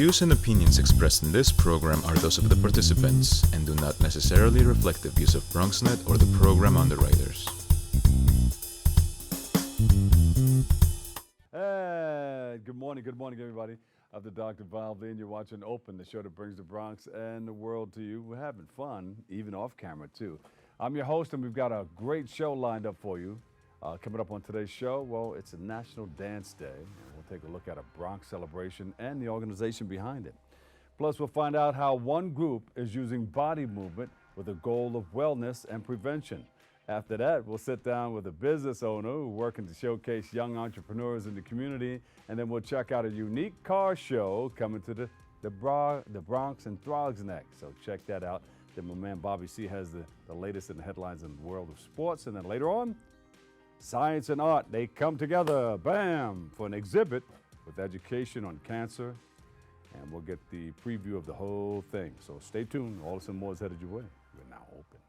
views and opinions expressed in this program are those of the participants and do not necessarily reflect the views of BronxNet or the program underwriters. Hey, good morning, everybody. I'm the Dr. Bob Lee, and you're watching Open, the show that brings the Bronx and the world to you. We're having fun, even off camera, too. I'm your host, and we've got a great show lined up for you. Coming up on today's show, well, it's a National Dance Day. We'll take a look at a Bronx celebration and the organization behind it. Plus, we'll find out how one group is using body movement with a goal of wellness and prevention. After that, we'll sit down with a business owner who's working to showcase young entrepreneurs in the community, and then we'll check out a unique car show coming to the Bronx and Throgs Neck. So check that out. Then my man Bobby C has the latest in the headlines in the world of sports, and then later on, science and art, they come together, bam, for an exhibit with education on cancer, and we'll get the preview of the whole thing. So stay tuned. All this and more is headed your way. We're now open.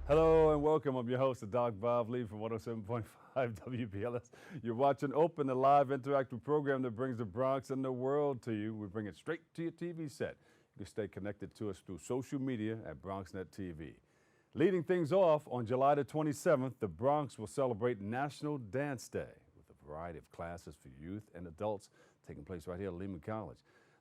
Hello and welcome. I'm your host, Doc Bob Lee from 107.5 WBLS. You're watching Open, the live interactive program that brings the Bronx and the world to you. We bring it straight to your TV set. You can stay connected to us through social media at BronxNet TV. Leading things off, on July the 27th, the Bronx will celebrate National Dance Day with a variety of classes for youth and adults taking place right here at Lehman College.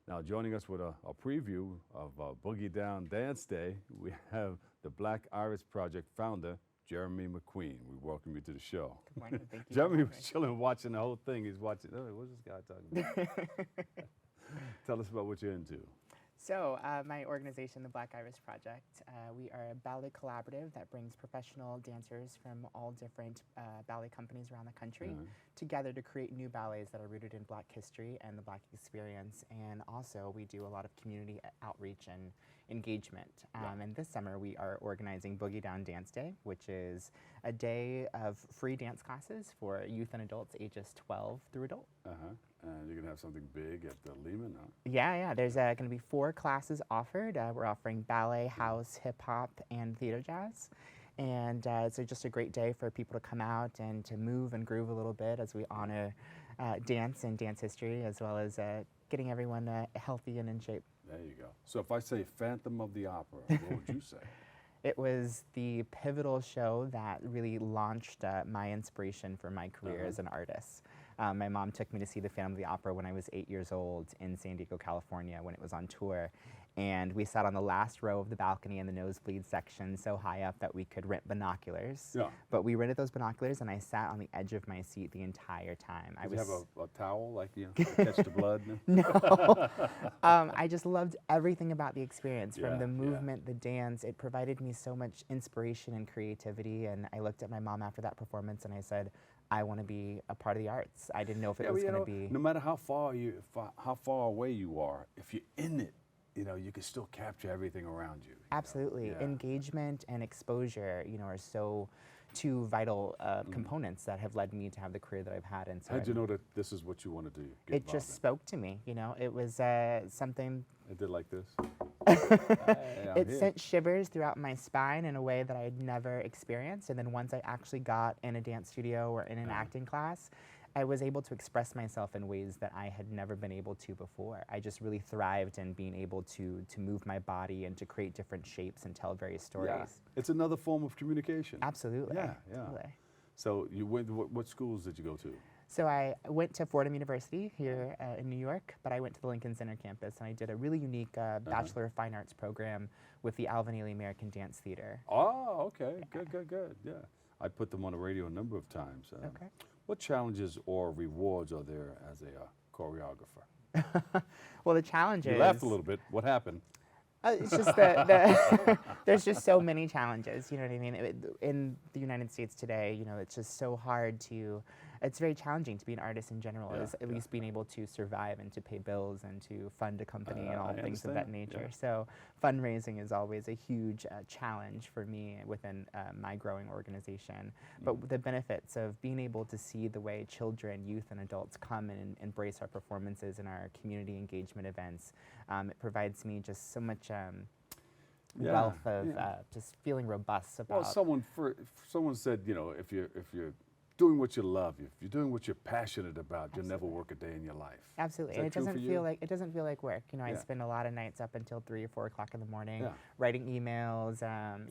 Now, joining us with a preview of Boogie Down Dance Day, we have the Black Iris Project founder, Jeremy McQueen. We welcome you to the show. Good morning. Thank you. Jeremy was chilling watching the whole thing. He's watching, oh, what's this guy talking about? Tell us about what you're into. So my organization, the Black Iris Project, we are a ballet collaborative that brings professional dancers from all different ballet companies around the country together to create new ballets that are rooted in Black history and the Black experience. And also we do a lot of community outreach and engagement. And this summer we are organizing Boogie Down Dance Day, which is a day of free dance classes for youth and adults ages 12 through adult. And you're going to have something big at the Lehman, huh? Yeah. There's going to be 4 classes offered. We're offering ballet, house, hip hop, and theater jazz. And it's just a great day for people to come out and to move and groove a little bit as we honor dance and dance history, as well as getting everyone healthy and in shape. There you go. So if I say Phantom of the Opera, what would you say? It was the pivotal show that really launched my inspiration for my career as an artist. My mom took me to see the Phantom of the Opera when I was 8 years old in San Diego, California, when it was on tour. And we sat on the last row of the balcony in the nosebleed section, so high up that we could rent binoculars. Yeah. But we rented those binoculars, and I sat on the edge of my seat the entire time. Did you have a towel, like, to catch the blood? No. I just loved everything about the experience, from the movement, the dance. It provided me so much inspiration and creativity, and I looked at my mom after that performance, and I said, I want to be a part of the arts. I didn't know if it was going to be. No matter how far away you are, if you're in it, you can still capture everything around you. Absolutely. Yeah. Engagement and exposure, are so 2 vital components that have led me to have the career that I've had. And so how'd you know that this is what you want to do? It just spoke to me. It was something. It did like this. It sent shivers throughout my spine in a way that I had never experienced. And then once I actually got in a dance studio or in an acting class, I was able to express myself in ways that I had never been able to before. I just really thrived in being able to move my body and to create different shapes and tell various stories. Yeah. It's another form of communication. Absolutely. Yeah. Totally. So you went. What schools did you go to? So I went to Fordham University here in New York, but I went to the Lincoln Center campus, and I did a really unique Bachelor of Fine Arts program with the Alvin Ailey American Dance Theater. Oh, okay. Good. Yeah. I put them on the radio a number of times. Okay. What challenges or rewards are there as a choreographer? Well, the challenge is... You laughed a little bit. What happened? It's just there's just so many challenges, you know what I mean? In the United States today, it's just so hard to it's very challenging to be an artist in general, Yeah, is at least being able to survive and to pay bills and to fund a company and all I things of that understand, nature. yeah. So fundraising is always a huge challenge for me within my growing organization. But the benefits of being able to see the way children, youth, and adults come and embrace our performances and our community engagement events, it provides me just so much wealth of just feeling robust about. Well, someone said, you know, if you're doing what you love, if you're doing what you're passionate about, you'll never work a day in your life. Absolutely, Is and that it true doesn't for feel you? like work. You know, I Yeah. spend a lot of nights up until 3 or 4 o'clock in the morning, Yeah. writing emails,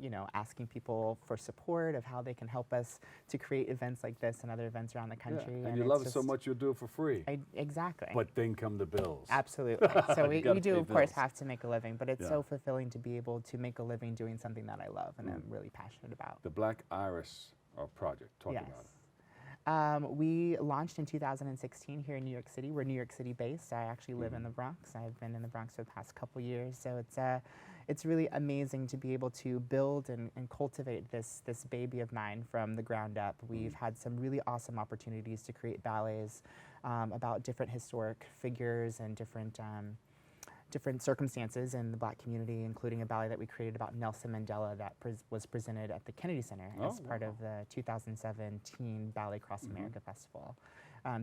you know, asking people for support of how they can help us to create events like this and other events around the country. And you it's love it so just- much you'll do it for free. Exactly. But then come the bills. Absolutely. So You we gotta do, pay of course, bills. have to make a living, but it's Yeah. so fulfilling to be able to make a living doing something that I love and I'm really passionate about. The Black Iris project. Talk about it. We launched in 2016 here in New York City. We're New York City based. I actually live in the Bronx. I've been in the Bronx for the past couple years, so it's really amazing to be able to build and cultivate this baby of mine from the ground up. We've had some really awesome opportunities to create ballets about different historic figures and different circumstances in the Black community, including a ballet that we created about Nelson Mandela that was presented at the Kennedy Center as part of the 2017 Ballet Cross America Festival.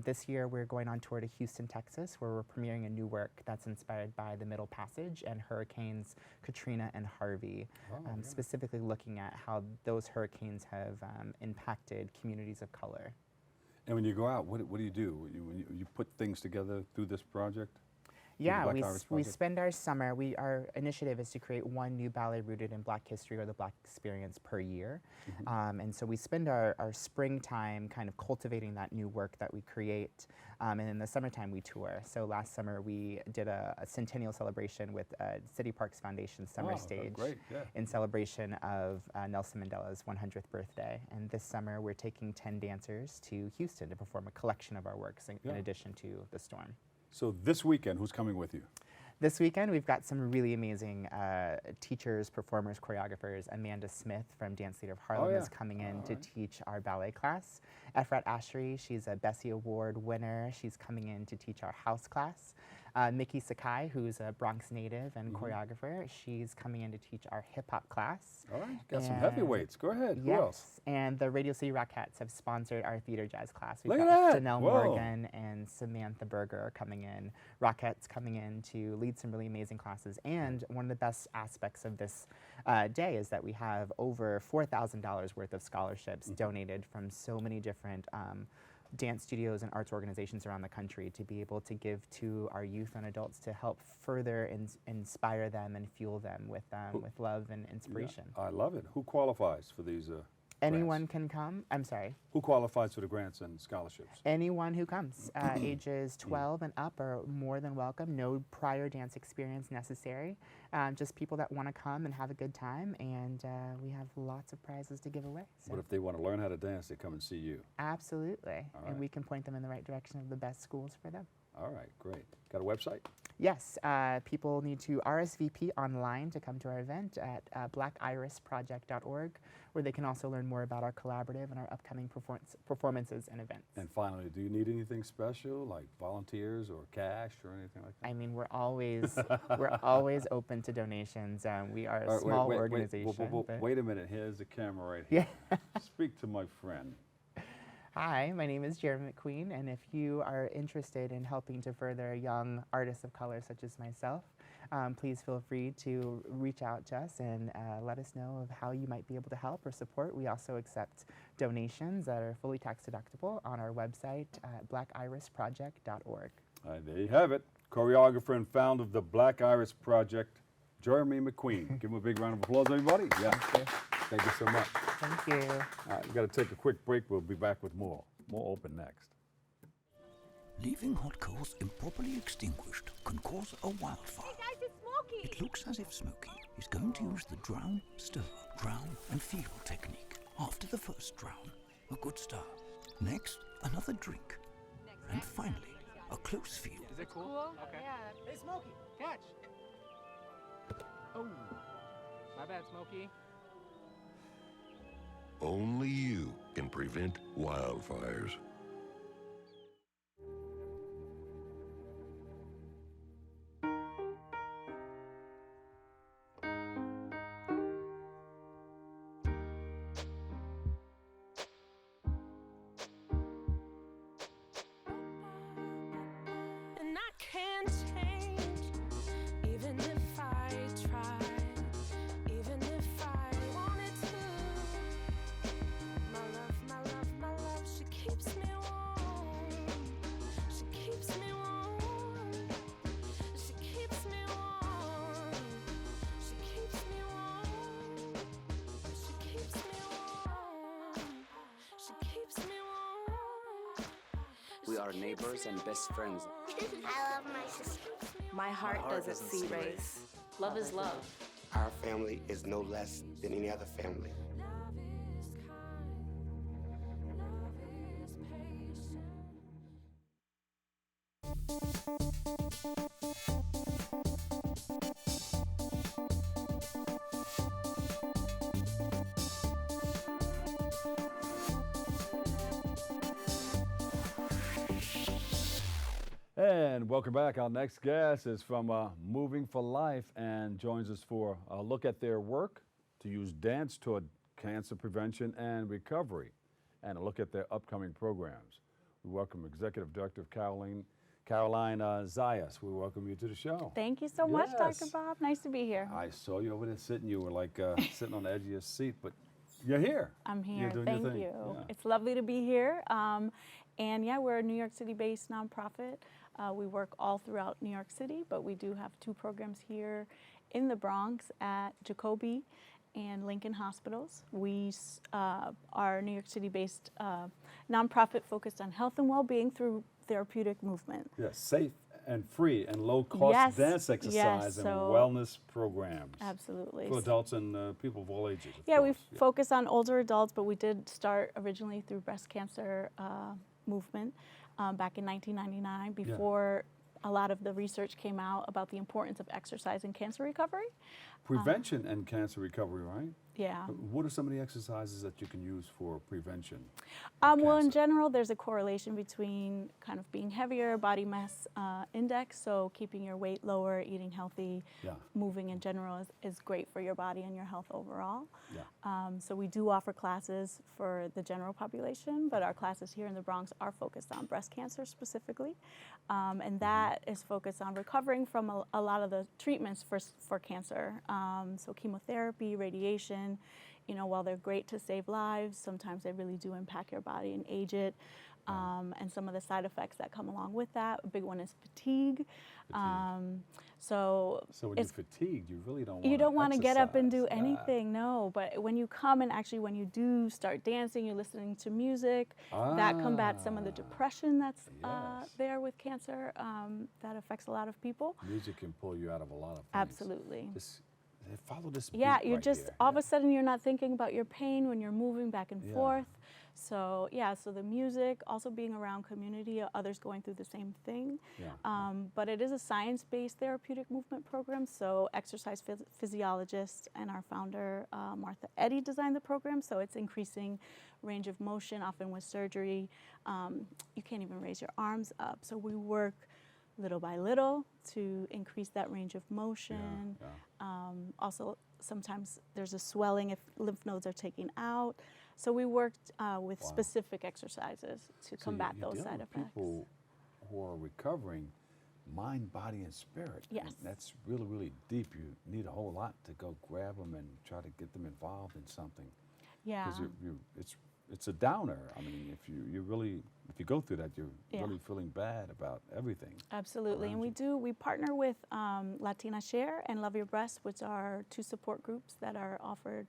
This year we're going on tour to Houston, Texas, where we're premiering a new work that's inspired by the Middle Passage and Hurricanes Katrina and Harvey, specifically looking at how those hurricanes have impacted communities of color. And when you go out, what do you do? You put things together through this project? Yeah, Black we Iris we Project? spend our summer, our initiative is to create one new ballet rooted in Black history or the Black experience per year. And so we spend our springtime kind of cultivating that new work that we create. And in the summertime we tour. So last summer we did a centennial celebration with City Parks Foundation Summer Stage great, yeah. in celebration of Nelson Mandela's 100th birthday. And this summer we're taking 10 dancers to Houston to perform a collection of our works in addition to The Storm. So this weekend, who's coming with you? This weekend, we've got some really amazing teachers, performers, choreographers. Amanda Smith from Dance Theater of Harlem is coming in to teach our ballet class. Efrat Ashry, she's a Bessie Award winner. She's coming in to teach our house class. Mickey Sakai, who's a Bronx native and choreographer, she's coming in to teach our hip-hop class. All right, got some And- heavyweights. Go ahead. Who else? And the Radio City Rockettes have sponsored our theater jazz class. We've Look at got that. Janelle Whoa. Morgan and Samantha Berger are coming in. Rockettes coming in to lead some really amazing classes. And one of the best aspects of this day is that we have over $4,000 worth of scholarships donated from so many different dance studios and arts organizations around the country to be able to give to our youth and adults to help further inspire them and fuel them with love and inspiration. I love it. Who qualifies for these Anyone can come. I'm sorry. Who qualifies for the grants and scholarships? Anyone who comes. Ages 12 and up are more than welcome. No prior dance experience necessary. Just people that want to come and have a good time. And we have lots of prizes to give away. So But if they want to learn how to dance, they come and see you. absolutely. All And right. we can point them in the right direction of the best schools for them. All right, great. Got a website? Yes, people need to RSVP online to come to our event at blackirisproject.org, where they can also learn more about our collaborative and our upcoming performances and events. And finally, do you need anything special, like volunteers or cash or anything like that? I mean, we're always open to donations. We are a All right, small wait, organization. but- wait a minute. Here's the camera right here. Speak to my friend. Hi, my name is Jeremy McQueen, and if you are interested in helping to further young artists of color such as myself, please feel free to reach out to us and let us know of how you might be able to help or support. We also accept donations that are fully tax deductible on our website at blackirisproject.org. There you have it. Choreographer and founder of the Black Iris Project, Jeremy McQueen. Give him a big round of applause, everybody. Yeah. Thank you so much. Thank you. All right, we've got to take a quick break. We'll be back with more. More open next. Leaving hot coals improperly extinguished can cause a wildfire. Hey guys, it's Smokey! It looks as if Smokey is going to use the drown, stir, drown and feel technique. After the first drown, a good start. Next, another drink. And finally, a close feel. Is it cool? Okay. Yeah. Hey, Smokey, catch! Oh, my bad, Smokey. Only you can prevent wildfires. We are neighbors and best friends. I love my sister. My heart doesn't see race. Love is love. Our family is no less than any other family. And welcome back. Our next guest is from Moving for Life and joins us for a look at their work to use dance toward cancer prevention and recovery, and a look at their upcoming programs. We welcome Executive Director Caroline Zayas. We welcome you to the show. Thank you so much, Yes. Dr. Bob. Nice to be here. I saw you over there sitting. You were like sitting on the edge of your seat, but you're here. I'm here. You're doing Thank your thing. you. Yeah. It's lovely to be here. And yeah, we're a New York City-based nonprofit. We work all throughout New York City, but we do have 2 programs here in the Bronx at Jacobi and Lincoln Hospitals. We are a New York City-based nonprofit focused on health and well-being through therapeutic movement. Yes, safe and free and low-cost Yes, dance exercise and so wellness programs. Absolutely. For adults and people of all ages. of Yeah, we course. focus on older adults, but we did start originally through breast cancer movement back in 1999 before a lot of the research came out about the importance of exercise in cancer recovery. Prevention and cancer recovery, right? Yeah. What are some of the exercises that you can use for prevention? Well, in cancer? general, there's a correlation between kind of being heavier, body mass index, so keeping your weight lower, eating healthy, Yeah. moving in general is great for your body and your health overall. Yeah. So we do offer classes for the general population, but our classes here in the Bronx are focused on breast cancer specifically, and that is focused on recovering from a lot of the treatments for cancer. So chemotherapy, radiation, you know, while they're great to save lives, sometimes they really do impact your body and age it. And some of the side effects that come along with that. A big one is fatigue. So when it's, you're fatigued, you really don't want you don't want to get up and do exercise. anything, no. But when you come and actually when you do start dancing, you're listening to music, that combats some of the depression that's Yes. there with cancer that affects a lot of people. Music can pull you out of a lot of things. Absolutely. Follow this Yeah, beat you're right just, here. all of a sudden you're not thinking about your pain when you're moving back and Yeah. forth. So yeah, so the music, also being around community, others going through the same thing. Yeah. But it is a science-based therapeutic movement program, so exercise physiologist and our founder, Martha Eddy, designed the program, so it's increasing range of motion, often with surgery. You can't even raise your arms up, so we work little by little to increase that range of motion. Also, sometimes there's a swelling if lymph nodes are taken out. So we worked with specific exercises to combat you're those dealing side with effects. people who are recovering mind, body, and spirit. Yes. And that's really, really deep. You need a whole lot to go grab them and try to get them involved in something. Yeah. Because it's a downer. I mean, if you go through that, you're Yeah. really feeling bad about everything. Absolutely, and around we partner with Latina Share and Love Your Breast, which are 2 support groups that are offered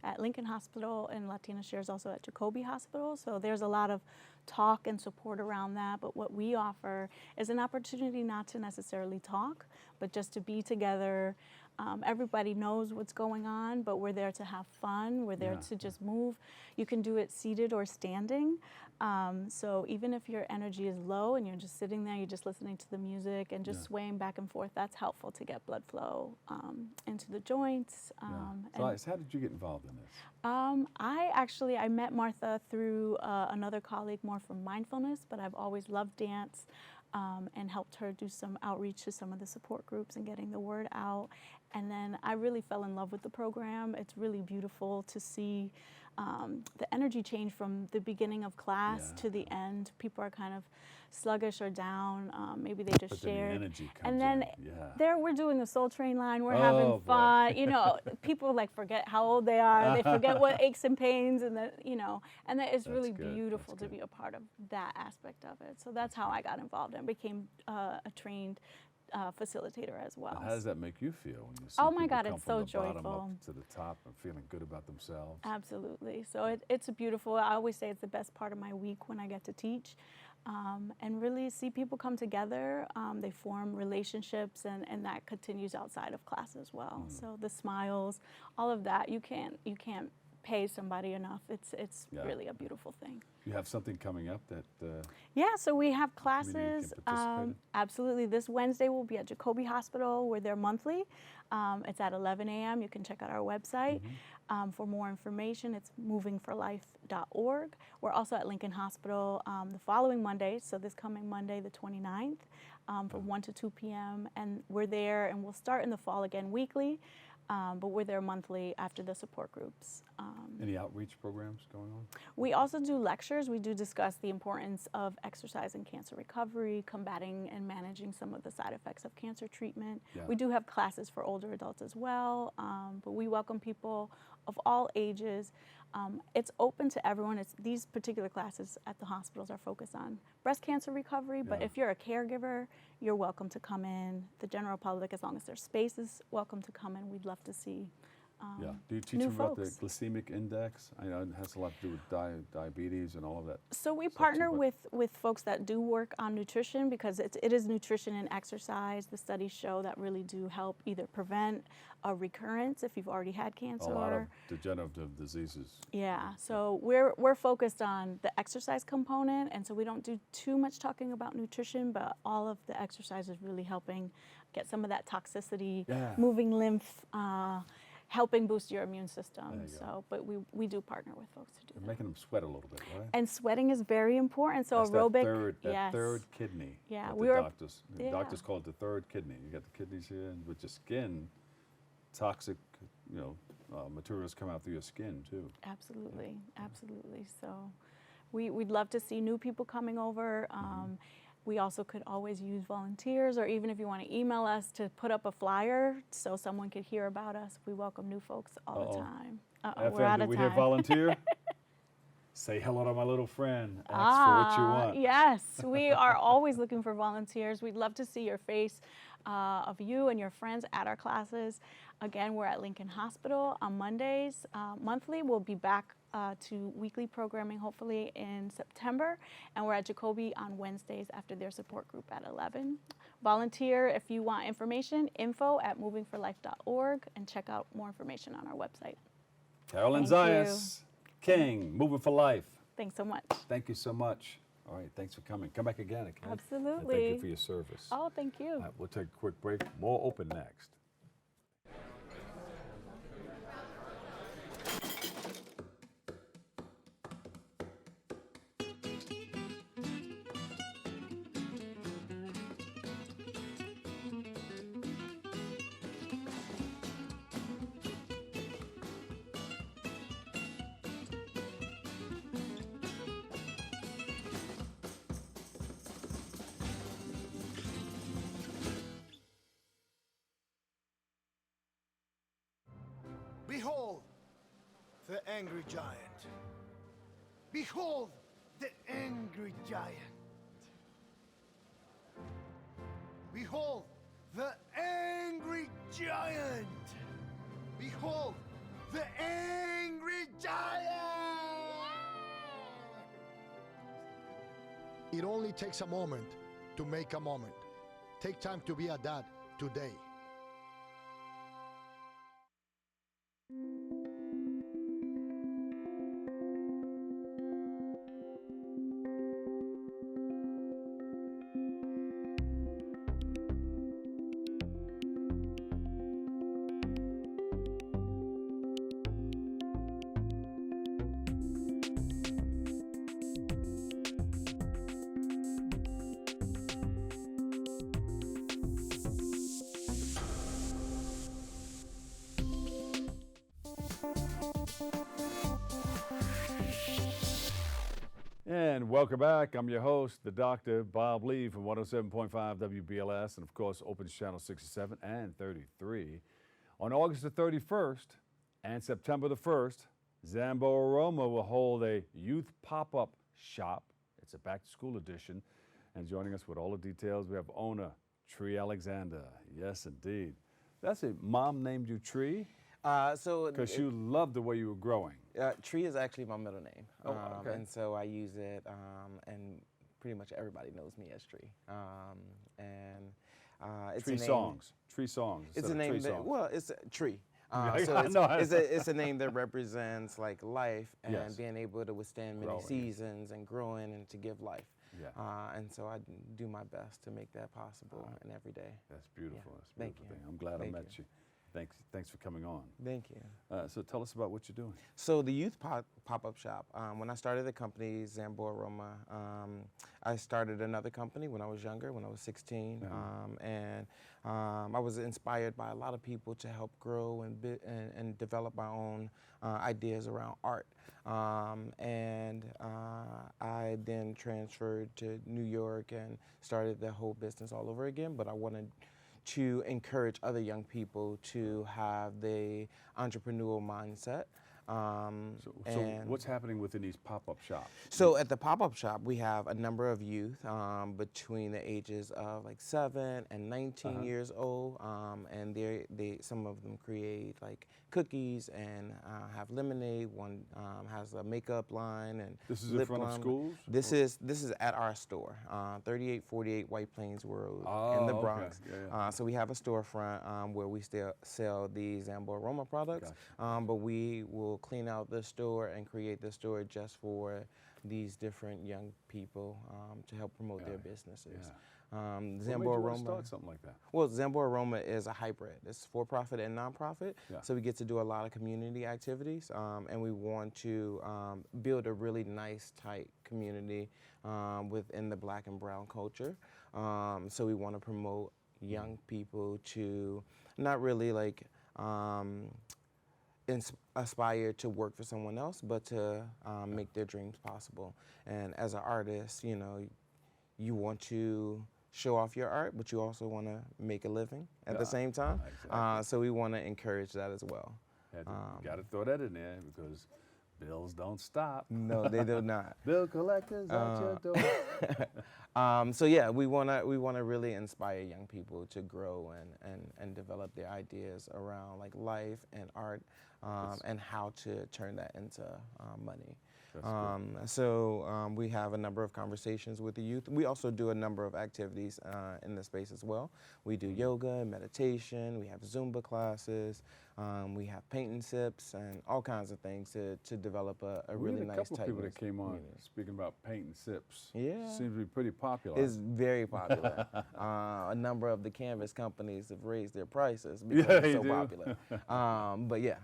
at Lincoln Hospital, and Latina Share is also at Jacobi Hospital. So there's a lot of talk and support around that, but what we offer is an opportunity not to necessarily talk, but just to be together. Everybody knows what's going on, but we're there to have fun. We're there to just move. You can do it seated or standing. So even if your energy is low and you're just sitting there, you're just listening to the music and just swaying back and forth, that's helpful to get blood flow into the joints. So how did you get involved in this? I met Martha through another colleague, more from mindfulness, but I've always loved dance. And helped her do some outreach to some of the support groups and getting the word out. And then I really fell in love with the program. It's really beautiful to see the energy change from the beginning of class to the end. People are kind of sluggish or down. Maybe they just But then the shared. energy comes And then in. there we're doing the Soul Train line. We're Oh, having boy. fun. You know, people like forget how old they are. They forget what aches and pains, and and that it's really good. beautiful That's to be a part of that aspect of it. So that's how I got involved and became a trained facilitator as well. And how does that make you feel when you see Oh my people God, come it's from so the bottom joyful. up to the top and feeling good about themselves? Absolutely. So it's a beautiful, I always say it's the best part of my week when I get to teach. and really see people come together. They form relationships, and that continues outside of class as well. So the smiles, all of that, you can't pay somebody enough. It's really a beautiful thing. You have something coming up that Yeah, so we have can classes. participate in? Absolutely. This Wednesday we'll be at Jacoby Hospital. We're there monthly. It's at 11 a.m. You can check out our website. For more information, it's movingforlife.org. We're also at Lincoln Hospital the following Monday, so this coming Monday, the 29th, from 1 to 2 p.m. And we're there, and we'll start in the fall again weekly, but we're there monthly after the support groups. Any outreach programs going on? We also do lectures. We do discuss the importance of exercise in cancer recovery, combating and managing some of the side effects of cancer treatment. Yeah. We do have classes for older adults as well, but we welcome people of all ages. It's open to everyone. These particular classes at the hospitals are focused on breast cancer recovery, but Yeah. if you're a caregiver, you're welcome to come in. The general public, as long as there's space, is welcome to come in. We'd love to see Yeah. Do you teach new them about the folks. glycemic index? I know it has a lot to do with diabetes and all of that. So we stuff too, partner but- with folks that do work on nutrition, because it is nutrition and exercise. The studies show that really do help either prevent a recurrence if you've already had cancer. A lot of degenerative diseases. Yeah, so we're focused on the exercise component, and so we don't do too much talking about nutrition, but all of the exercise is really helping get some of that toxicity, Yeah. moving lymph, helping boost your immune system. There you go. So, but we do partner with folks to do You're that. making them sweat a little bit, right? And sweating is very important. So That's aerobic, that yes. third kidney. Yeah, that we the were- doctors. The yeah. doctors call it the third kidney. You got the kidneys here, and with your skin, toxic, materials come out through your skin too. Absolutely, absolutely. So we'd love to see new people coming over. We also could always use volunteers, or even if you want to email us to put up a flyer so someone could hear about us. We welcome new folks all the time. We're out FM, of do we time. hear volunteer? Say hello to my little friend. Ask for what you want. Yes, we are always looking for volunteers. We'd love to see your face of you and your friends at our classes. Again, we're at Lincoln Hospital on Mondays. Monthly, we'll be back to weekly programming hopefully in September. And we're at Jacoby on Wednesdays after their support group at 11. Volunteer if you want information, info@movingforlife.org, and check out more information on our website. Carolyn Thank you. Zayas, King, Moving for Life. Thanks so much. Thank you so much. All right, thanks for coming. Come back again, okay? And thank Absolutely. you for your service. Oh, thank you. All right, we'll take a quick break. More open next. Behold the angry giant. Behold the angry giant. Behold the angry giant. Behold the angry giant. It only takes a moment to make a moment. Take time to be a dad today. And welcome back. I'm your host, the Dr. Bob Lee from 107.5 WBLS, and of course, Opens Channel 67 and 33. On August the 31st and September the 1st, Zambo Aroma will hold a youth pop-up shop. It's a back-to-school edition. And joining us with all the details, we have owner Tree Alexander. Yes, indeed. That's it. Mom named you Tree? Because you loved the way you were growing. Tree is actually my middle name. Oh, okay. And so I use it, and pretty much everybody knows me as Tree. It's Tree a name, Songs. Tree Songs. It's a name that, well, it's a Tree. No, It's a name that represents like life and Yes. being able to withstand many Growing. seasons and growing and to give life. Yeah. And so I do my best to make that possible in every day. That's beautiful. Yeah. That's a Thank beautiful you. thing. I'm glad Thank I met you. Thanks for coming on. Thank you. So tell us about what you're doing. So the youth pop-up shop, when I started the company, Zambo Aroma, I started another company when I was younger, when I was 16, and I was inspired by a lot of people to help grow and develop my own ideas around art. I then transferred to New York and started the whole business all over again, but I wanted to encourage other young people to have the entrepreneurial mindset. So what's happening within these pop-up shops? So at the pop-up shop, we have a number of youth between the ages of like 7 and 19 years old, and some of them create like cookies and have lemonade. One has a makeup line and This is in front of schools? This is at our store, 3848 White Plains Road in the Bronx. Okay. Yeah. So we have a storefront where we still sell the Zambo Aroma products, but we will clean out the store and create the store just for these different young people to help promote their businesses. What made Zambo you want to Aroma. start something like that? Well, Zambo Aroma is a hybrid. It's for-profit and non-profit, Yeah. so we get to do a lot of community activities, and we want to build a really nice, tight community within the Black and Brown culture. So we want to promote young people to not really like aspire to work for someone else, but to make their dreams possible. And as an artist, you know, you want to show off your art, but you also want to make a living at the same time. Exactly. So we want to encourage that as well. Got to throw that in there because bills don't stop. No, they do not. Bill collectors at your door. So yeah, we wanna really inspire young people to grow and develop their ideas around like life and art, and how to turn that into money. We have a number of conversations with the youth. We also do a number of activities in the space as well. We do yoga, meditation, we have Zumba classes, we have paint and sips, and all kinds of things to develop a really nice, a couple tight people that came on speaking about paint and sips. Yeah. Seems to be pretty popular. It's very popular. A number of the canvas companies have raised their prices because it's so popular. But yeah,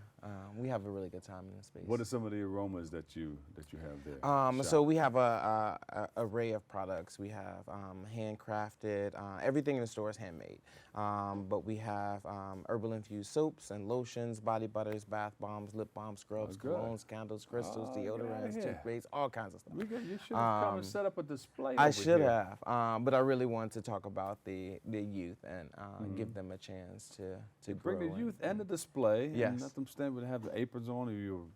we have a really good time in the space. What are some of the aromas that you have there? So we have a array of products. We have handcrafted. Everything in the store is handmade. But we have herbal infused soaps and lotions, body butters, bath bombs, lip balms, scrubs, colognes, candles, crystals, deodorants, toothpaste, all kinds of stuff. You should have come and set up a display. I over should here. have, but I really want to talk about the youth and give them a chance to grow. Bring the youth and the display. Yes. And let them stand where they have the aprons on, or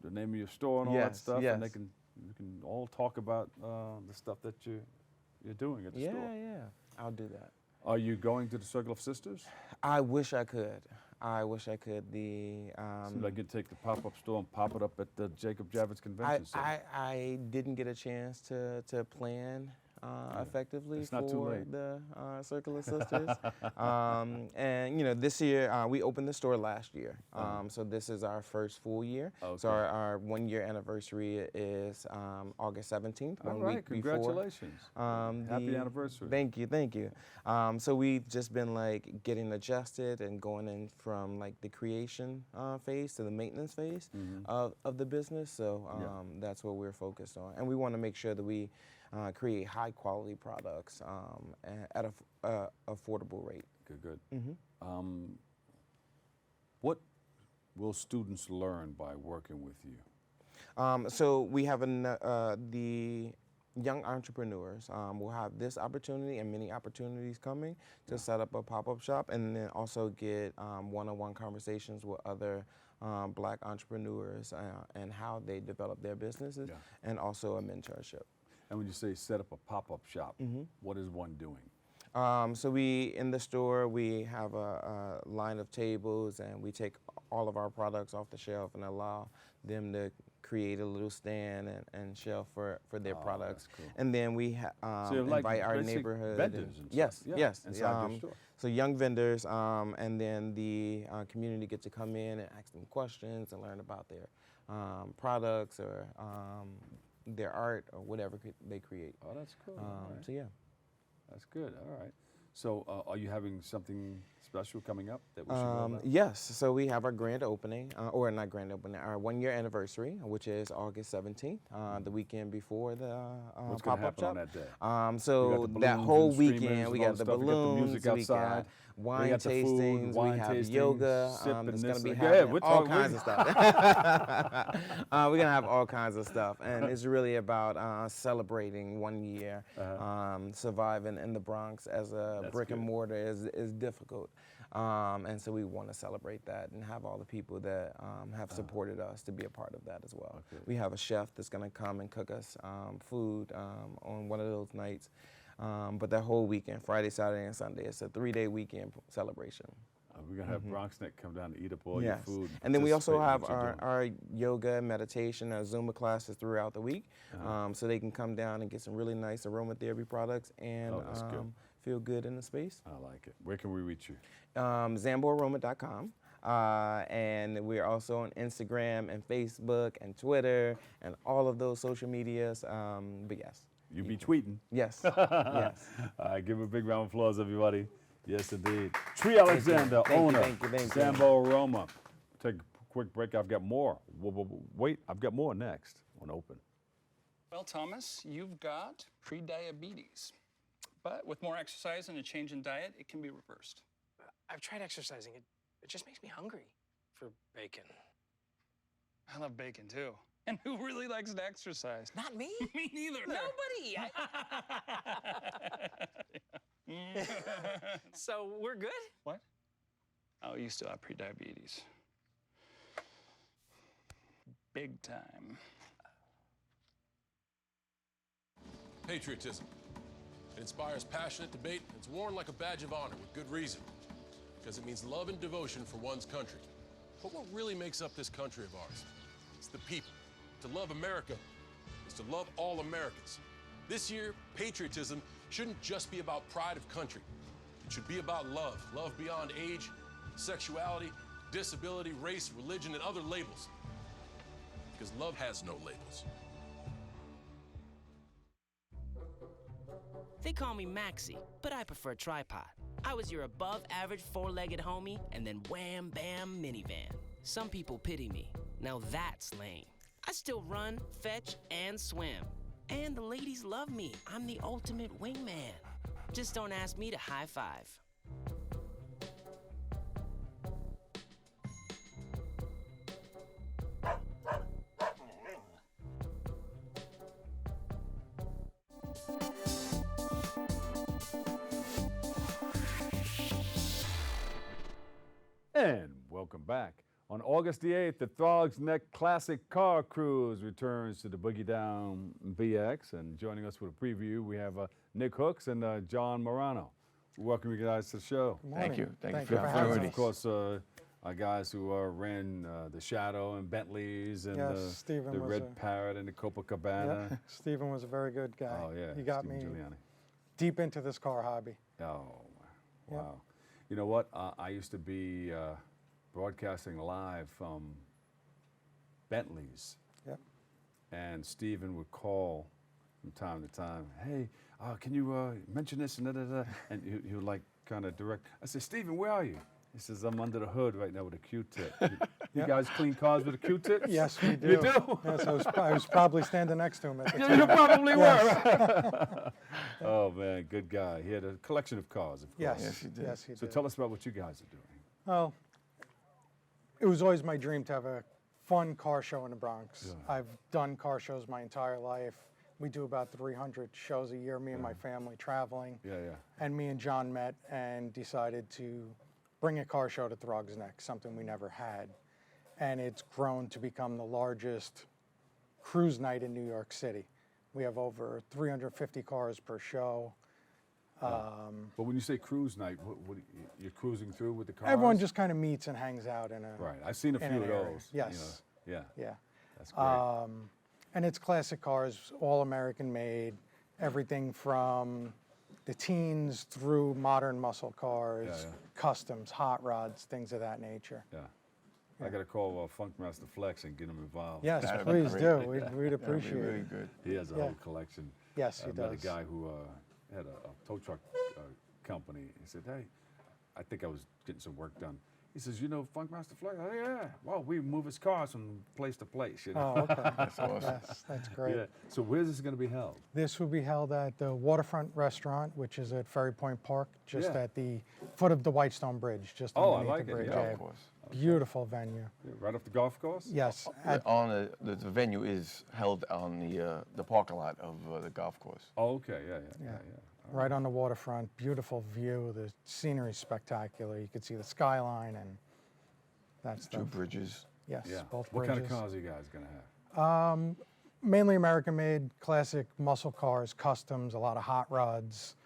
the name of your store and all that stuff, and you can all talk about the stuff that you're doing at the store. Yeah, I'll do that. Are you going to the Circle of Sisters? I wish I could. The Seems like you'd take the pop-up store and pop it up at the Jacob Javits Convention Center. I didn't get a chance to plan effectively It's not too for late. the Circle of Sisters. And you know, this year we opened the store last year, so this is our first full year. So our 1 year anniversary is August 17th. All one right, week congratulations. Happy anniversary. Thank you. So we've just been like getting adjusted and going in from like the creation phase to the maintenance phase of the business. So that's what we're focused on, and we want to make sure that we create high quality products at a affordable rate. Good. What will students learn by working with you? So we have the young entrepreneurs will have this opportunity and many opportunities coming to set up a pop-up shop, and then also get one-on-one conversations with other Black entrepreneurs and how they develop their businesses, and also a mentorship. And when you say set up a pop-up shop, what is one doing? So in the store, we have a line of tables, and we take all of our products off the shelf and allow them to create a little stand and shelf for their products. Cool. And then we So you have, like, invite our basic neighborhood. vendors and yes, stuff. Yeah, yes. inside your store. So young vendors, and then the community get to come in and ask them questions and learn about their products or their art or whatever they create. Oh, that's cool. All right. So yeah. That's good. All right. So are you having something special coming up that we should know about? Yes. So we have our grand opening, or not grand opening, our 1-year anniversary, which is August 17th, the weekend before the What's going to pop-up happen shop. on that day? So balloons that whole and streamers weekend, and we all got the the stuff. We got the balloons, music we got outside. wine We got the food, tastings, wine we have tasting, yoga. sipping It's this gonna be and- Go ahead, happening, we're all talking- kinds of stuff. We're gonna have all kinds of stuff, and it's really about celebrating 1 year. Surviving in the Bronx as a That's brick and good. mortar is difficult. And so we want to celebrate that and have all the people that have supported us to be a part of that as well. Okay. We have a chef that's going to come and cook us food on one of those nights. But that whole weekend, Friday, Saturday, and Sunday, it's a 3-day weekend celebration. We're going to have BronxNet come down to eat up all Yes. your food. And then we also participate in have what you're doing. our yoga, meditation, Zumba classes throughout the week. So they can come down and get some really nice aromatherapy products and Oh, that's good. feel good in the space. I like it. Where can we reach you? ZamboAroma.com. And we're also on Instagram and Facebook and Twitter and all of those social medias. But yes. You be tweeting. Yes. Yes. All right, give a big round of applause, everybody. Yes, indeed. Tree Alexander, owner, thank you. Zambo Aroma. Take a quick break. I've got more. Wait, I've got more next on Open. Well, Thomas, you've got pre-diabetes. But with more exercise and a change in diet, it can be reversed. I've tried exercising. It just makes me hungry for bacon. I love bacon, too. And who really likes to exercise? Not me. Me neither. Nobody. So we're good? What? Oh, you still have pre-diabetes. Big time. Patriotism. It inspires passionate debate, and it's worn like a badge of honor with good reason. Because it means love and devotion for one's country. But what really makes up this country of ours? It's the people. To love America is to love all Americans. This year, patriotism shouldn't just be about pride of country. It should be about love. Love beyond age, sexuality, disability, race, religion, and other labels. Because love has no labels. They call me Maxie, but I prefer tripod. I was your above-average four-legged homie, and then wham, bam, minivan. Some people pity me. Now that's lame. I still run, fetch, and swim. And the ladies love me. I'm the ultimate wingman. Just don't ask me to high five. And welcome back. On August the 8th, the Throgs Neck Classic Car Cruise returns to the Boogie Down BX. And joining us with a preview, we have Nick Hooks and John Morano. Welcome you guys to the show. Good morning. Thank you. Thank you for the having us. opportunity. Of course, our guys who ran the Shadow and Bentleys and Stephen the was Red a- Parrot and the Copacabana. Yeah, Stephen was a very good guy. Oh, yeah. He got Stephen me Giuliani. deep into this car hobby. Oh, Yeah. wow. You know what? I used to be broadcasting live from Bentley's. Yep. And Stephen would call from time to time, hey, can you mention this and da-da-da? And he would like kind of direct. I said, Stephen, where are you? He says, I'm under the hood right now with a Q-tip. You guys clean cars with a Q-tip? Yes, we do. You do? Yes, I was probably standing next to him at the Yeah, time. you probably Yes. were. Oh, man, good guy. He had a collection of cars, of course. Yes, yes, he did. Yes, he So did. tell us about what you guys are doing. Well, it was always my dream to have a fun car show in the Bronx. I've done car shows my entire life. We do about 300 shows a year, me and my family traveling. Yeah, yeah. And me and John met and decided to bring a car show to Throgs Neck, something we never had. And it's grown to become the largest cruise night in New York City. We have over 350 cars per show. But when you say cruise night, what you're cruising through with the cars? Everyone just kind of meets and hangs out in a Right. I've seen a in few an of area. those. Yes. You know, yeah. Yeah. That's great. And it's classic cars, all American made, everything from the teens through modern muscle cars, customs, hot rods, things of that nature. Yeah. I got to call Funkmaster Flex and get him involved. Yes, please do. We'd appreciate it. Really good. He has a whole collection. Yes, he I met a does. guy who had a tow truck company. He said, hey, I think I was getting some work done. He says, you know Funkmaster Flex? Oh, yeah. Well, we move his cars from place to place. You know? Oh, okay. That's awesome. Yes, that's great. Yeah. So where's this going to be held? This will be held at the Waterfront Restaurant, which is at Ferry Point Park, just Yeah. at the foot of the Whitestone Bridge, just Oh, I underneath like the it, bridge. yeah. Of course. Beautiful venue. Yeah, right off the golf course? Yes. On the venue is held on the parking lot of the golf course. Oh, okay. Yeah. Right on the waterfront, beautiful view. The scenery is spectacular. You can see the skyline and that's Two bridges. Yes, Yeah. both What bridges. kind of cars are you guys going to have? Mainly American-made, classic muscle cars, customs, a lot of hot rods.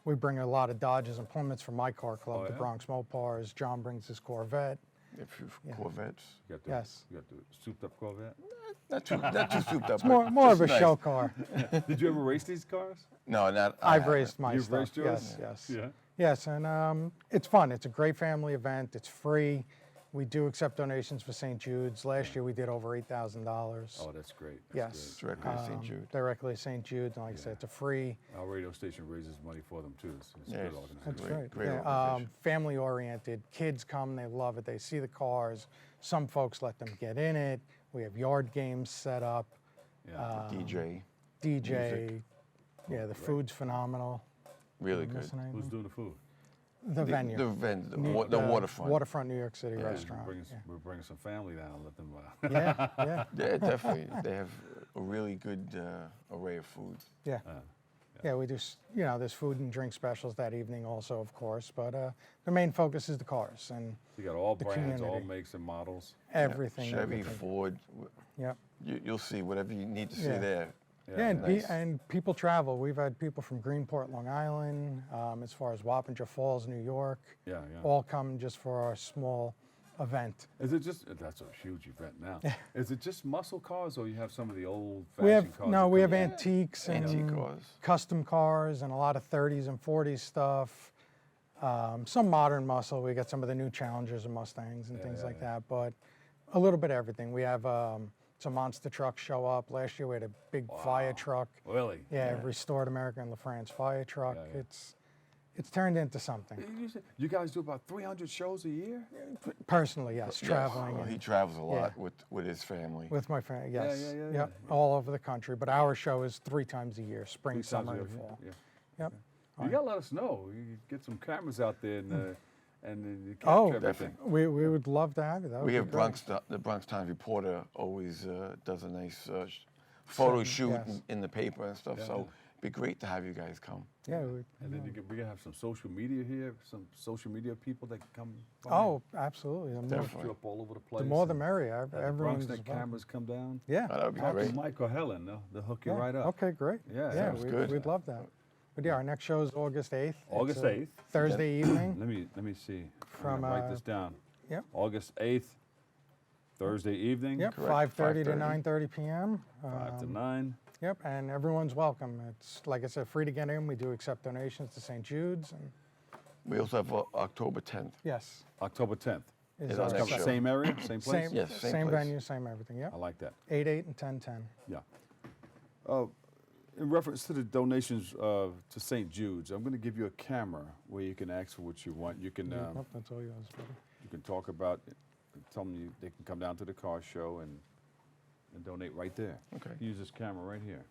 We bring a lot of Dodges and Plymouths from my car club, Oh, the yeah? Bronx Mopars. John brings his Corvette. A few Yeah. Corvettes. You got the, Yes. You got the souped-up Corvette? Not too souped up. It's more of a nice. show car. Did you ever race these cars? No, not. I've raced my You've stuff. raced yours? Yes. Yeah. Yes, and it's fun. It's a great family event. It's free. We do accept donations for St. Jude's. Last year we did over $8,000. Oh, that's great. Yes. Directly to St. Jude. Directly to St. Jude's, and like I said, it's a free. Our radio station raises money for them too. It's a Yes. good organization. That's Great- great. great Yeah, organization. family oriented. Kids come, they love it. They see the cars. Some folks let them get in it. We have yard games set up. Yeah. DJ. DJ. Yeah, the food's phenomenal. Really Am I good. missing anything? Who's doing the food? The venue. The waterfront. Waterfront New York City restaurant. We're bringing some family down and let them. Yeah, yeah. Yeah, definitely. They have a really good array of food. Yeah. Yeah, we do, there's food and drink specials that evening also, of course, but the main focus is the cars and You got all the brands, all community. makes and models. Everything. Chevy, everything. Ford. Yep. You'll see whatever you need to see Yeah. there. Yeah, and, nice. and people travel. We've had people from Greenport, Long Island, as far as Wappinger Falls, New York, Yeah. all come just for our small event. Is it just, that's a huge event now. Is it just muscle cars or you have some of the old We fashioned have cars? no, that we come have in? antiques and Antique cars. custom cars and a lot of 30s and 40s stuff. Some modern muscle. We got some of the new Challengers and Mustangs and things like that, but a little bit of everything. We have some monster trucks show up. Last year we had a big fire truck. Really? Yeah, restored American LaFrance fire truck. It's turned into something. You guys do about 300 shows a year? Personally, yes, traveling. Well, he and- travels a lot yeah. with his family. With my family, yes. yeah, Yep, all over the country. But our show is 3 times a year, spring, 3 times summer, a and year, fall. yeah. Yep. You gotta let us know. You get some cameras out there and you capture Oh, everything. we would love to have you. That would We be have great. the Bronx Times reporter always does a nice photo shoot yes. in the paper and stuff. Yeah, So yeah. it'd be great to have you guys come. Yeah. And then we can have some social media here, some social media people that can come by. Oh, absolutely. The more, Put you up all over the place. the more the and merrier. have the Everyone's BronxNet involved. cameras come down. Yeah. That would be Talk to great. Mike or Helen. They'll hook you Yeah, right up. Okay, great. Yeah. Yeah, Sounds good. we'd love that. But yeah, our next show is August 8th. August It's a 8th. Thursday evening. Let me see. From, I'm gonna write this down. Yep. August 8th, Thursday evening. Yep, Correct, 5:30 to 5:30. 9:30 p.m. 5 to 9. Yep, and everyone's welcome. It's, like I said, free to get in. We do accept donations to St. Jude's. And We also have October 10th. yes. October 10th. is Is our our next second- show. Same area, same place? Same, Yes, same same place. venue, same everything. Yep. I like that. 8/8 and 10/10. Yeah. In reference to the donations to St. Jude's, I'm going to give you a camera where you can ask for what you want. You can Oh, that's all yours, buddy. you can talk about, tell them they can come down to the car show and donate right there. Okay. Use this camera right here.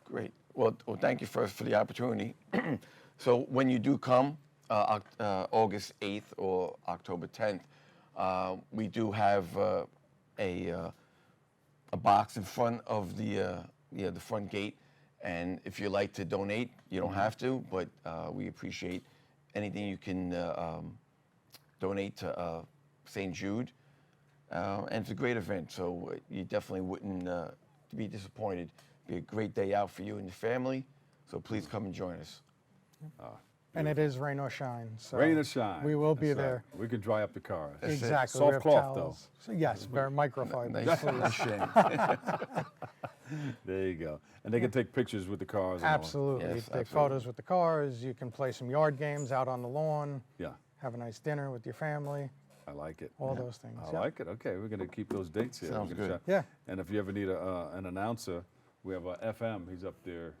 Great. Well, thank you first for the opportunity. So when you do come, August 8th or October 10th, we do have a box in front of the front gate. And if you like to donate, you don't have to, but we appreciate anything you can donate to St. Jude. And it's a great event, so you definitely wouldn't be disappointed. Be a great day out for you and your family, so please come and join us. And it is rain or shine. So Rain or shine. We will be That's there. right. We can dry up the cars. Exactly. We Soft have cloth, towels. So yes, very microfiber. Nice There you go. And they can take pictures with the cars. And all. Absolutely. You can take photos with the cars. You can play some yard games out on the lawn. Yeah. Have a nice dinner with your family. I like it. All those things. I like it. Okay, we're going to keep those dates here. Sounds We're gonna good. try- Yeah. And if you ever need an announcer, we have FM. He's up there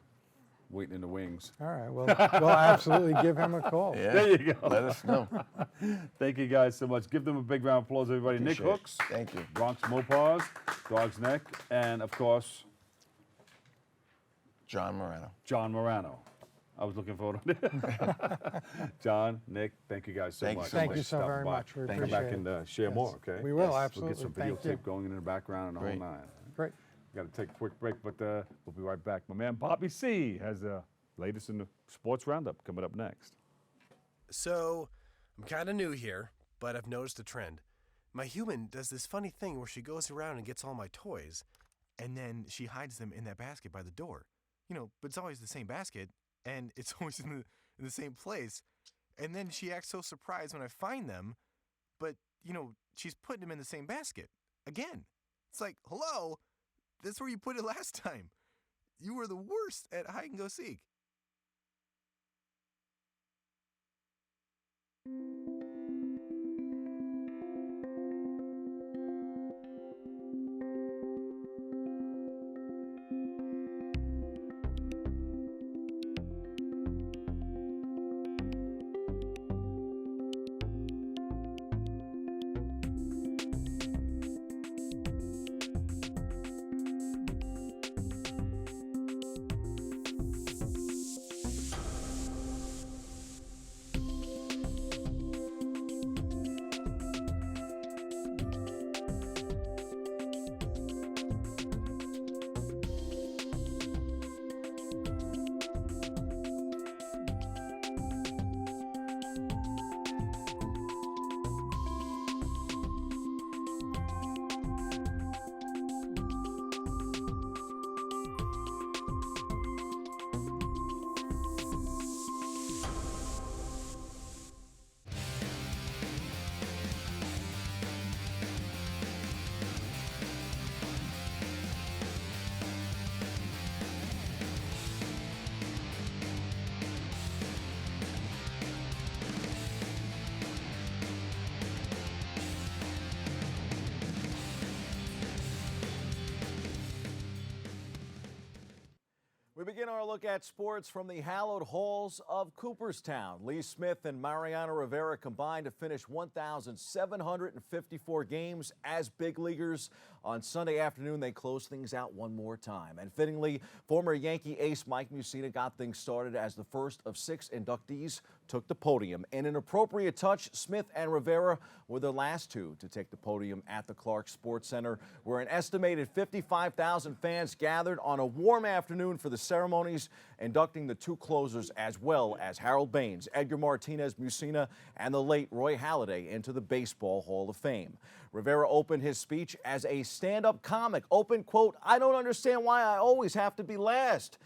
waiting in the wings. All right. Well, we'll absolutely give him a call. Yeah. There you go. Let us know. Thank you guys so much. Give them a big round of applause, everybody. Nick Appreciate it. Hooks. Thank you. Bronx Mopars, Dog's Neck, and of course, John Morano. John Morano. I was looking forward to it. John, Nick, thank you guys so Thank you much. so Thank much. you so Stopping very by. much. We Come appreciate back it. and share Yes. more, okay? We will, We'll absolutely. get some Thank videotape you. going in the background and the Great. whole nine. Great. Got to take a quick break, but we'll be right back. My man Bobby C has the latest in the sports roundup coming up next. So, I'm kind of new here, but I've noticed a trend. My human does this funny thing where she goes around and gets all my toys, and then she hides them in that basket by the door. You know, but it's always the same basket, and it's always in the same place. And then she acts so surprised when I find them, but, you know, she's putting them in the same basket again. It's like, hello, that's where you put it last time. You were the worst at hide and go seek. We begin our look at sports from the hallowed halls of Cooperstown. Lee Smith and Mariano Rivera combined to finish 1,754 games as big leaguers. On Sunday afternoon, they closed things out one more time. And fittingly, former Yankee ace Mike Mussina got things started as the first of 6 inductees took the podium. In an appropriate touch, Smith and Rivera were the last two to take the podium at the Clark Sports Center, where an estimated 55,000 fans gathered on a warm afternoon for the ceremonies, inducting the 2 closers as well as Harold Baines, Edgar Martinez Mussina, and the late Roy Halladay into the Baseball Hall of Fame. Rivera opened his speech as a stand-up comic. Open quote, "I don't understand why I always have to be last,"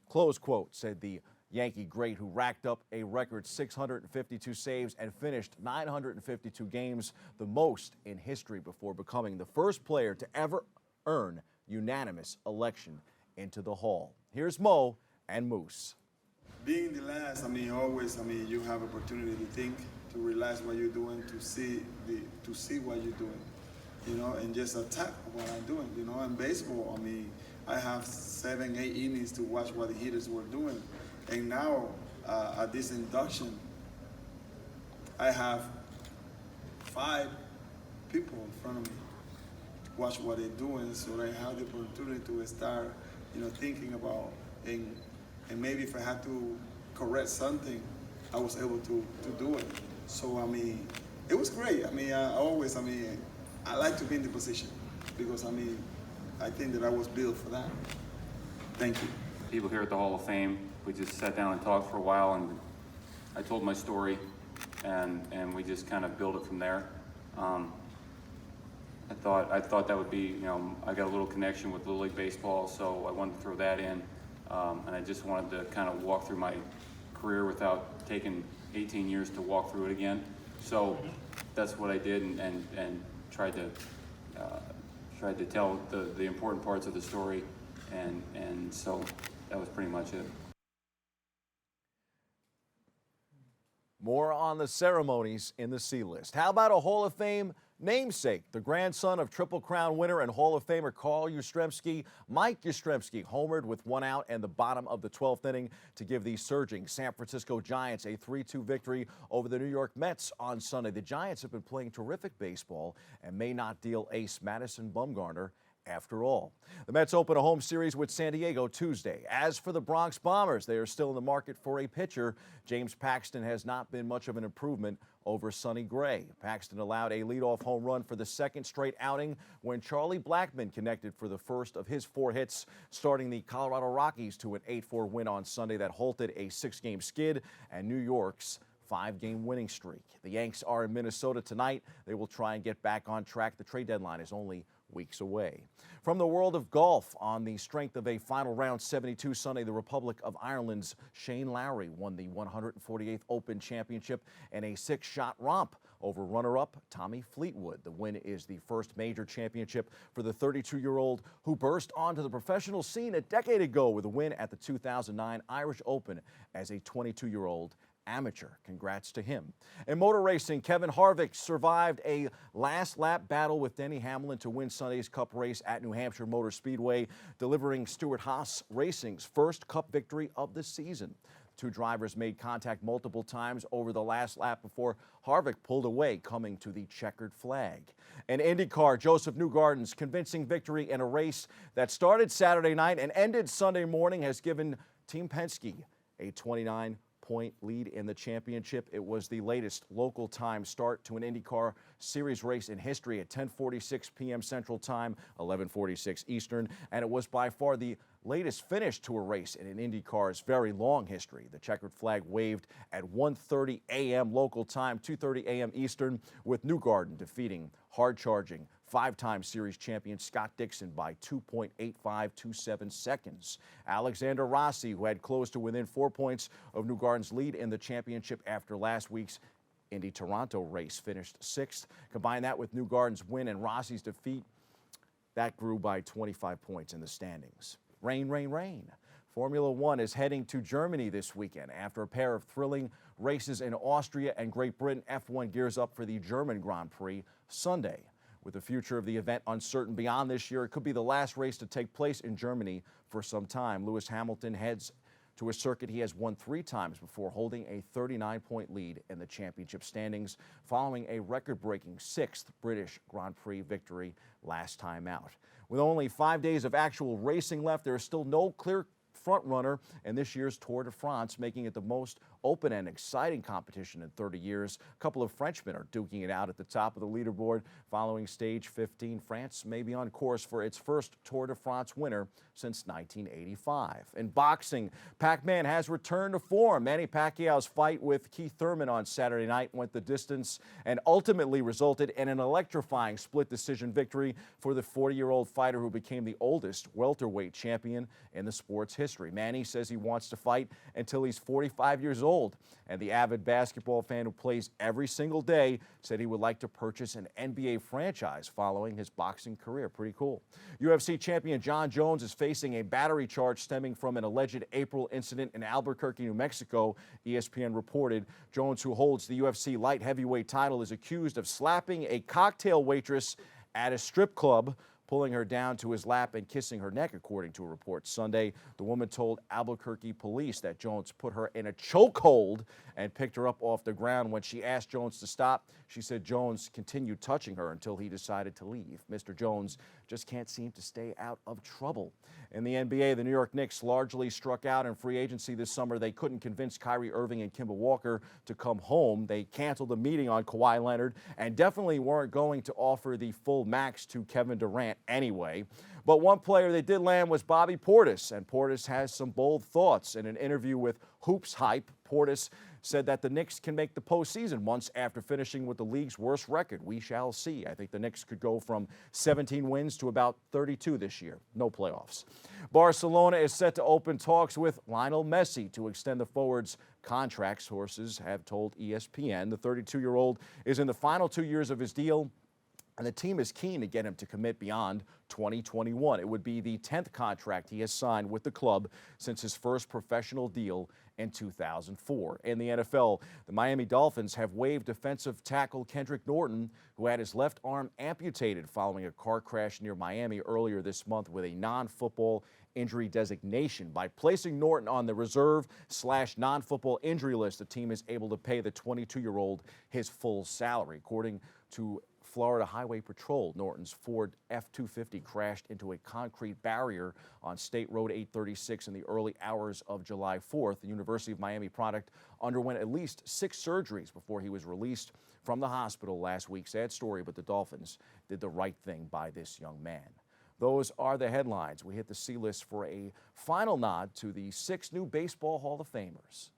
close quote, said the Yankee great, who racked up a record 652 saves and finished 952 games, the most in history, before becoming the first player to ever earn unanimous election into the Hall. Here's Mo and Moose. Being the last, always, you have opportunity to think, to realize what you're doing, to see what you're doing, and just attack what I'm doing, In baseball, I have 7, 8 innings to watch what the hitters were doing, and now at this induction, I have 5 people in front of me to watch what they're doing, so I have the opportunity to start, thinking about and maybe if I had to correct something, I was able to do it. So, it was great. I like to be in the position because, I think that I was built for that. Thank you. People here at the Hall of Fame, we just sat down and talked for a while, and I told my story, and we just kind of built it from there. I thought that would be, I got a little connection with Little League Baseball, so I wanted to throw that in. And I just wanted to kind of walk through my career without taking 18 years to walk through it again. So that's what I did, and tried to tell the important parts of the story, and so that was pretty much it. More on the ceremonies in the C-list. How about a Hall of Fame namesake? The grandson of Triple Crown winner and Hall of Famer Carl Yastrzemski, Mike Yastrzemski, homered with 1 out and the bottom of the 12th inning to give the surging San Francisco Giants a 3-2 victory over the New York Mets on Sunday. The Giants have been playing terrific baseball and may not deal ace Madison Bumgarner after all. The Mets open a home series with San Diego Tuesday. As for the Bronx Bombers, they are still in the market for a pitcher. James Paxton has not been much of an improvement over Sonny Gray. Paxton allowed a leadoff home run for the second straight outing when Charlie Blackmon connected for the first of his 4 hits, starting the Colorado Rockies to an 8-4 win on Sunday that halted a 6-game skid and New York's 5-game winning streak. The Yanks are in Minnesota tonight. They will try and get back on track. The trade deadline is only weeks away. From the world of golf, on the strength of a final round 72 Sunday, the Republic of Ireland's Shane Lowry won the 148th Open Championship in a 6-shot romp over runner-up Tommy Fleetwood. The win is the first major championship for the 32-year-old who burst onto the professional scene a decade ago with a win at the 2009 Irish Open as a 22-year-old amateur. Congrats to him. In motor racing, Kevin Harvick survived a last-lap battle with Denny Hamlin to win Sunday's Cup race at New Hampshire Motor Speedway, delivering Stewart-Haas Racing's first Cup victory of the season. Two drivers made contact multiple times over the last lap before Harvick pulled away, coming to the checkered flag. In IndyCar, Joseph Newgarden's convincing victory in a race that started Saturday night and ended Sunday morning has given Team Penske a 29-point lead in the championship. It was the latest local time start to an IndyCar Series race in history at 10:46 p.m. Central Time, 11:46 Eastern, and it was by far the latest finish to a race in an IndyCar's very long history. The checkered flag waved at 1:30 a.m. local time, 2:30 a.m. Eastern, with Newgarden defeating hard-charging 5-time series champion Scott Dixon by 2.8527 seconds. Alexander Rossi, who had closed to within 4 points of Newgarden's lead in the championship after last week's Indy Toronto race, finished 6th. Combine that with Newgarden's win and Rossi's defeat, that grew by 25 points in the standings. Rain, rain, rain. Formula One is heading to Germany this weekend. After a pair of thrilling races in Austria and Great Britain, F1 gears up for the German Grand Prix Sunday. With the future of the event uncertain beyond this year, it could be the last race to take place in Germany for some time. Lewis Hamilton heads to a circuit he has won 3 times before, holding a 39-point lead in the championship standings following a record-breaking 6th British Grand Prix victory last time out. With only 5 days of actual racing left, there is still no clear front runner in this year's Tour de France, making it the most open and exciting competition in 30 years. A couple of Frenchmen are duking it out at the top of the leaderboard. Following stage 15, France may be on course for its first Tour de France winner since 1985. In boxing, Pac-Man has returned to form. Manny Pacquiao's fight with Keith Thurman on Saturday night went the distance and ultimately resulted in an electrifying split decision victory for the 40-year-old fighter who became the oldest welterweight champion in the sport's history. Manny says he wants to fight until he's 45 years old, and the avid basketball fan who plays every single day said he would like to purchase an NBA franchise following his boxing career. Pretty cool. UFC champion John Jones is facing a battery charge stemming from an alleged April incident in Albuquerque, New Mexico, ESPN reported. Jones, who holds the UFC light heavyweight title, is accused of slapping a cocktail waitress at a strip club, pulling her down to his lap and kissing her neck, according to a report Sunday. The woman told Albuquerque police that Jones put her in a chokehold and picked her up off the ground. When she asked Jones to stop, she said Jones continued touching her until he decided to leave. Mr. Jones just can't seem to stay out of trouble. In the NBA, the New York Knicks largely struck out in free agency this summer. They couldn't convince Kyrie Irving and Kemba Walker to come home. They canceled the meeting on Kawhi Leonard and definitely weren't going to offer the full max to Kevin Durant anyway. But one player they did land was Bobby Portis, and Portis has some bold thoughts. In an interview with Hoops Hype, Portis said that the Knicks can make the postseason months after finishing with the league's worst record. We shall see. I think the Knicks could go from 17 wins to about 32 this year. No playoffs. Barcelona is set to open talks with Lionel Messi to extend the forward's contract, sources have told ESPN. The 32-year-old is in the final 2 years of his deal, and the team is keen to get him to commit beyond 2021. It would be the 10th contract he has signed with the club since his first professional deal in 2004. In the NFL, the Miami Dolphins have waived defensive tackle Kendrick Norton, who had his left arm amputated following a car crash near Miami earlier this month with a non-football injury designation. By placing Norton on the reserve/non-football injury list, the team is able to pay the 22-year-old his full salary. According to Florida Highway Patrol, Norton's Ford F-250 crashed into a concrete barrier on State Road 836 in the early hours of July 4th. The University of Miami product underwent at least 6 surgeries before he was released from the hospital last week. Sad story, but the Dolphins did the right thing by this young man. Those are the headlines. We hit the C-list for a final nod to the 6 new Baseball Hall of Famers.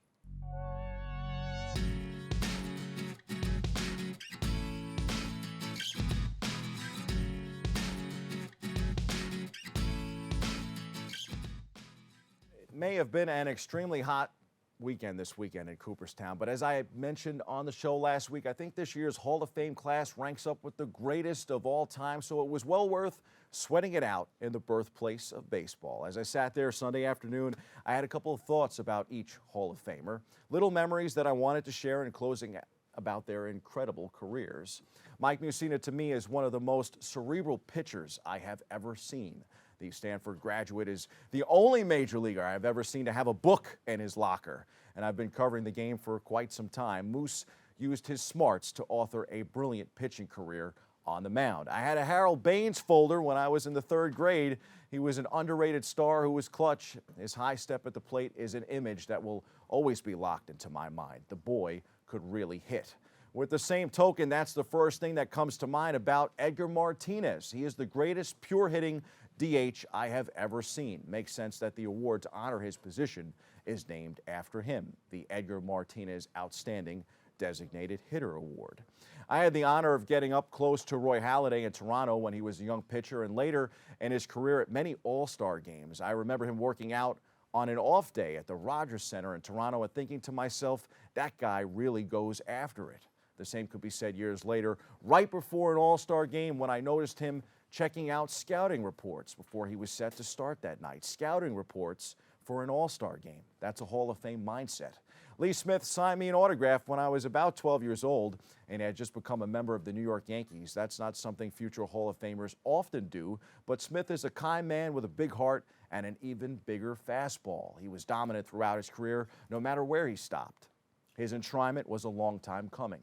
May have been an extremely hot weekend this weekend in Cooperstown, but as I mentioned on the show last week, I think this year's Hall of Fame class ranks up with the greatest of all time, so it was well worth sweating it out in the birthplace of baseball. As I sat there Sunday afternoon, I had a couple of thoughts about each Hall of Famer, little memories that I wanted to share in closing about their incredible careers. Mike Mussina, to me, is one of the most cerebral pitchers I have ever seen. The Stanford graduate is the only major leaguer I've ever seen to have a book in his locker, and I've been covering the game for quite some time. Moose used his smarts to author a brilliant pitching career on the mound. I had a Harold Baines folder when I was in the 3rd grade. He was an underrated star who was clutch. His high step at the plate is an image that will always be locked into my mind. The boy could really hit. With the same token, that's the first thing that comes to mind about Edgar Martinez. He is the greatest pure-hitting DH I have ever seen. Makes sense that the award to honor his position is named after him, the Edgar Martinez Outstanding Designated Hitter Award. I had the honor of getting up close to Roy Halladay in Toronto when he was a young pitcher and later in his career at many All-Star games. I remember him working out on an off day at the Rogers Center in Toronto and thinking to myself, that guy really goes after it. The same could be said years later, right before an All-Star game when I noticed him checking out scouting reports before he was set to start that night. Scouting reports for an All-Star game. That's a Hall of Fame mindset. Lee Smith signed me an autograph when I was about 12 years old and had just become a member of the New York Yankees. That's not something future Hall of Famers often do, but Smith is a kind man with a big heart and an even bigger fastball. He was dominant throughout his career, no matter where he stopped. His enshrinement was a long time coming.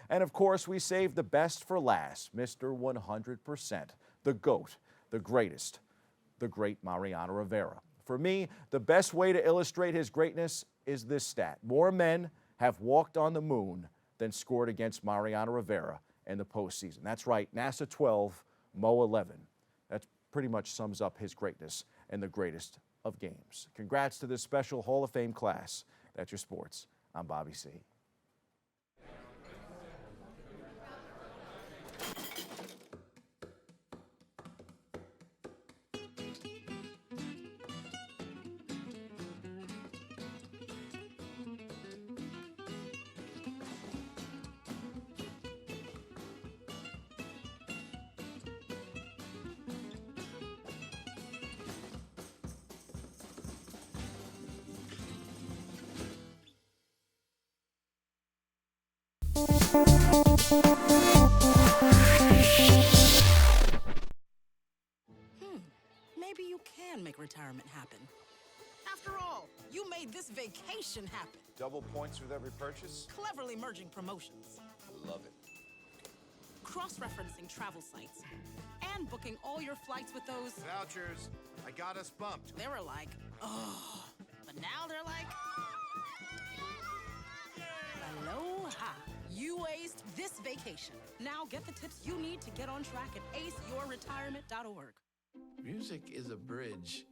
And of course, we saved the best for last, Mr. 100%, the GOAT, the greatest, the great Mariano Rivera. For me, the best way to illustrate his greatness is this stat. More men have walked on the moon than scored against Mariano Rivera in the postseason. That's right, NASA 12, Mo 11. That pretty much sums up his greatness and the greatest of games. Congrats to this special Hall of Fame class. That's your sports. I'm Bobby C. Maybe you can make retirement happen. After all, you made this vacation happen. Double points with every purchase? Cleverly merging promotions. Love it. Cross-referencing travel sites. And booking all your flights with those... Vouchers. I got us bumped. They were like, oh. But now they're like... Aloha. You aced this vacation. Now get the tips you need to get on track at aceyourretirement.org. Music is a bridge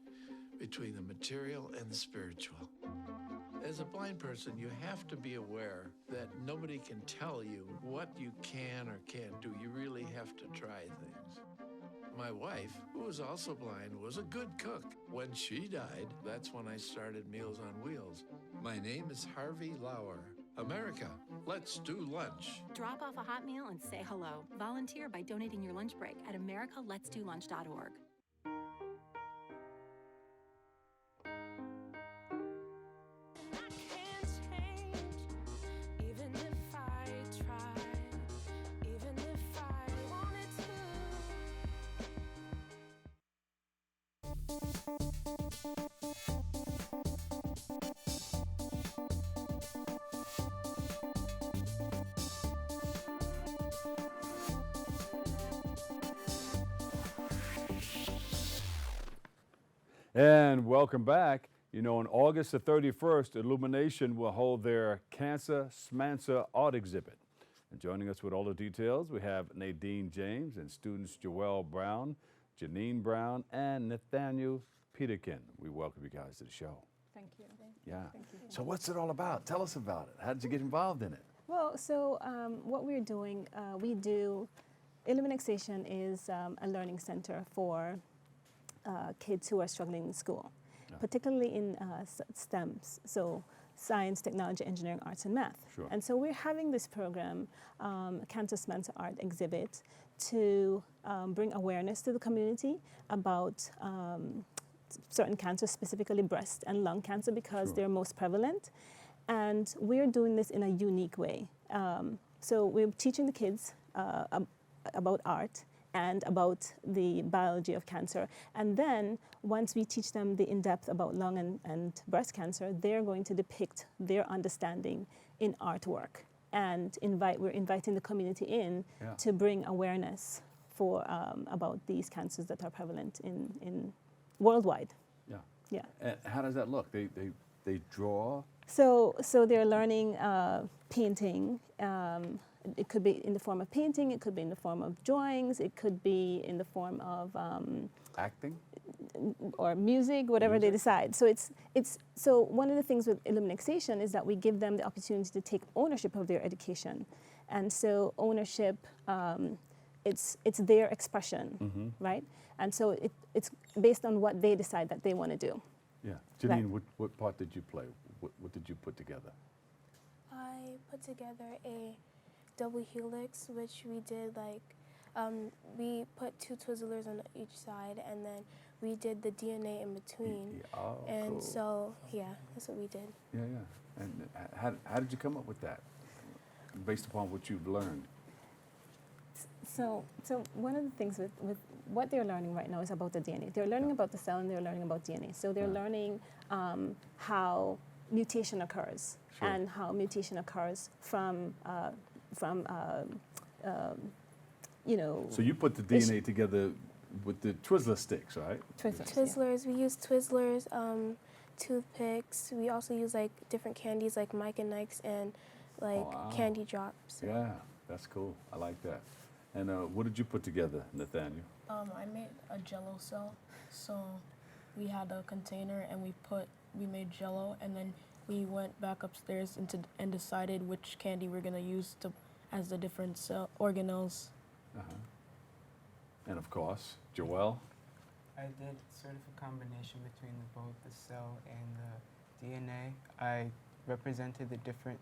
between the material and the spiritual. As a blind person, you have to be aware that nobody can tell you what you can or can't do. You really have to try things. My wife, who was also blind, was a good cook. When she died, that's when I started Meals on Wheels. My name is Harvey Lauer. America, let's do lunch. Drop off a hot meal and say hello. Volunteer by donating your lunch break at americaletsdolunch.org. And welcome back. You know, on August the 31st, Illumination will hold their Cancer Smancer art exhibit. And joining us with all the details, we have Nadine James and students Joelle Brown, Janine Brown, and Nathaniel Peterkin. We welcome you guys to the show. Thank you. Yeah. Thank you. So what's it all about? Tell us about it. How did you get involved in it? Well, so what we're doing, Illumination is a learning center for kids who are struggling in school, particularly in STEMs, so science, technology, engineering, arts, and math. Sure. And so we're having this program, Cancer Smancer Art Exhibit, to bring awareness to the community about certain cancers, specifically breast and lung cancer, because they're most prevalent. And we're doing this in a unique way. So we're teaching the kids about art and about the biology of cancer. And then once we teach them the in-depth about lung and breast cancer, they're going to depict their understanding in artwork. And we're inviting the community in to bring awareness for about these cancers that are prevalent in worldwide. Yeah. Yeah. And how does that look? They draw? So they're learning painting. It could be in the form of painting, it could be in the form of drawings, it could be in the form of acting or music, whatever they decide. So so one of the things with Illumination is that we give them the opportunity to take ownership of their education. And so ownership, it's their expression, right? And so it's based on what they decide that they want to do. Yeah. Janine, what part did you play? What did you put together? I put together a double helix, which we did we put 2 Twizzlers on each side, and then we did the DNA in between. And cool. So, yeah, that's what we did. Yeah, yeah. And how did you come up with that, based upon what you've learned? So one of the things with what they're learning right now is about the DNA. They're learning about the cell and they're learning about DNA. So they're learning how mutation occurs and how mutation occurs from So you put the DNA together with the Twizzler sticks, right? Twizzlers. We use Twizzlers, toothpicks. We also use different candies like Mike and Ike's and candy drops. Yeah, that's cool. I like that. And what did you put together, Nathaniel? I made a Jell-O cell. So we had a container and we made Jell-O, and then we went back upstairs and decided which candy we're gonna use as the different cell organelles. And of course, Joelle? I did sort of a combination between both the cell and the DNA. I represented the different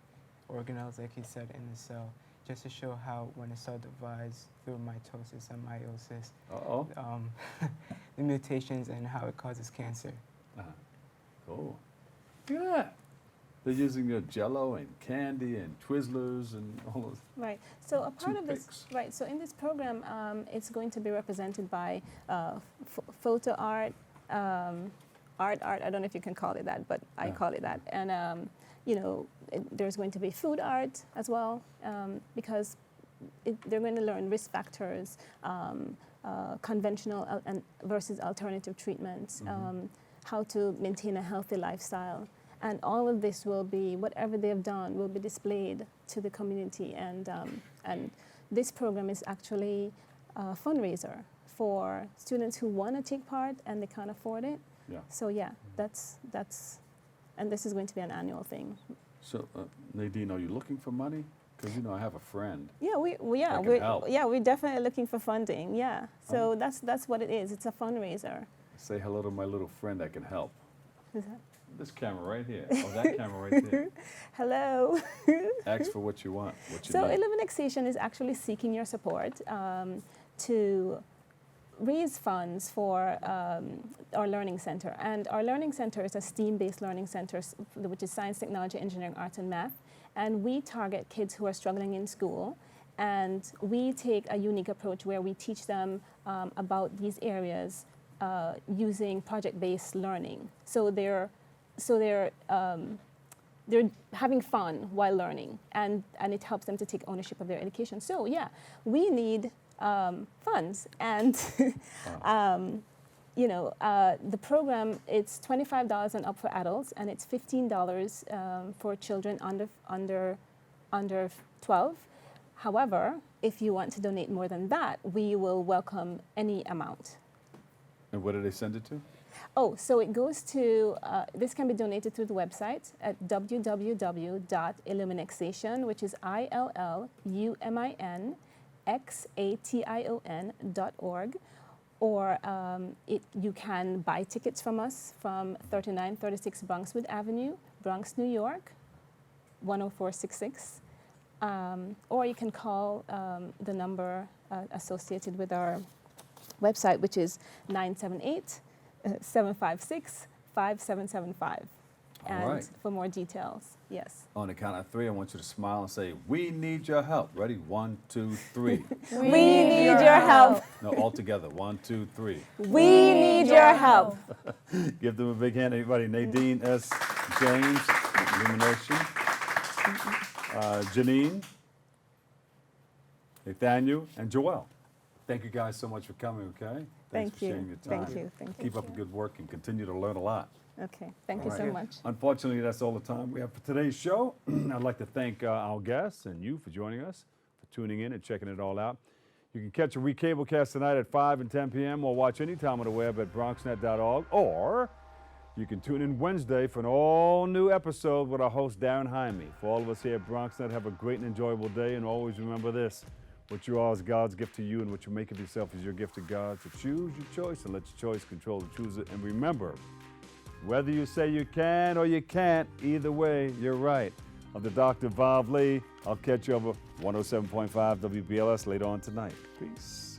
organelles, like he said, in the cell, just to show how when a cell divides through mitosis and meiosis, the mutations and how it causes cancer. Cool. Yeah. They're using Jell-O and candy and Twizzlers and all those. Right. So a part of this, right. So in this program, it's going to be represented by photo art, art. I don't know if you can call it that, but I call it that. And there's going to be food art as well, because they're going to learn risk factors, conventional versus alternative treatments, how to maintain a healthy lifestyle. And all of this will be, whatever they've done, will be displayed to the community. And this program is actually a fundraiser for students who want to take part and they can't afford it. Yeah. So yeah, that's, and this is going to be an annual thing. So, Nadine, are you looking for money? Because, you know, I have a friend. Yeah, we're definitely looking for funding. Yeah, so that's what it is. It's a fundraiser. Say hello to my little friend that can help. Who's that? This camera right here. Oh, that camera right there. Hello. Ask for what you want. What you So need. Illumination is actually seeking your support to raise funds for our learning center. And our learning center is a STEAM-based learning center, which is science, technology, engineering, arts, and math. And we target kids who are struggling in school. And we take a unique approach where we teach them about these areas using project-based learning. So they're having fun while learning, and it helps them to take ownership of their education. So yeah, we need funds, and you know, the program, it's $25 and up for adults, and it's $15 for children under 12. However, if you want to donate more than that, we will welcome any amount. And what do they send it to? Oh, so it goes to, this can be donated through the website at www.illuminexation, which is ILLUMINXATION.org. Or you can buy tickets from us from 3936 Bronxwood Avenue, Bronx, New York, 10466. Or you can call the number associated with our website, which is 978-756-5775. And right. for more details, yes. On the count of 3, I want you to smile and say, "We need your help." Ready? 1, 2, 3. We need your help. No, all together. 1, 2, 3. We need your help. Give them a big hand, everybody. Nadine S. James, Illumination. Janine, Nathaniel, and Joelle. Thank you guys so much for coming, okay? Thanks for sharing your time. Thank you. Thank you. Keep up the good work and continue to learn a lot. Okay. Thank you All so right. much. Unfortunately, that's all the time we have for today's show. I'd like to thank our guests and you for joining us, for tuning in and checking it all out. You can catch a recablecast tonight at 5 and 10 p.m. or watch any time on the web at bronxnet.org, or you can tune in Wednesday for an all-new episode with our host, Darren Jaime. For all of us here at BronxNet, have a great and enjoyable day, and always remember this: what you are is God's gift to you, and what you make of yourself is your gift to God. So choose your choice and let your choice control the chooser. And remember, whether you say you can or you can't, either way, you're right. I'm the Dr. Valv Lee. I'll catch you over 107.5 WBLS later on tonight. Peace.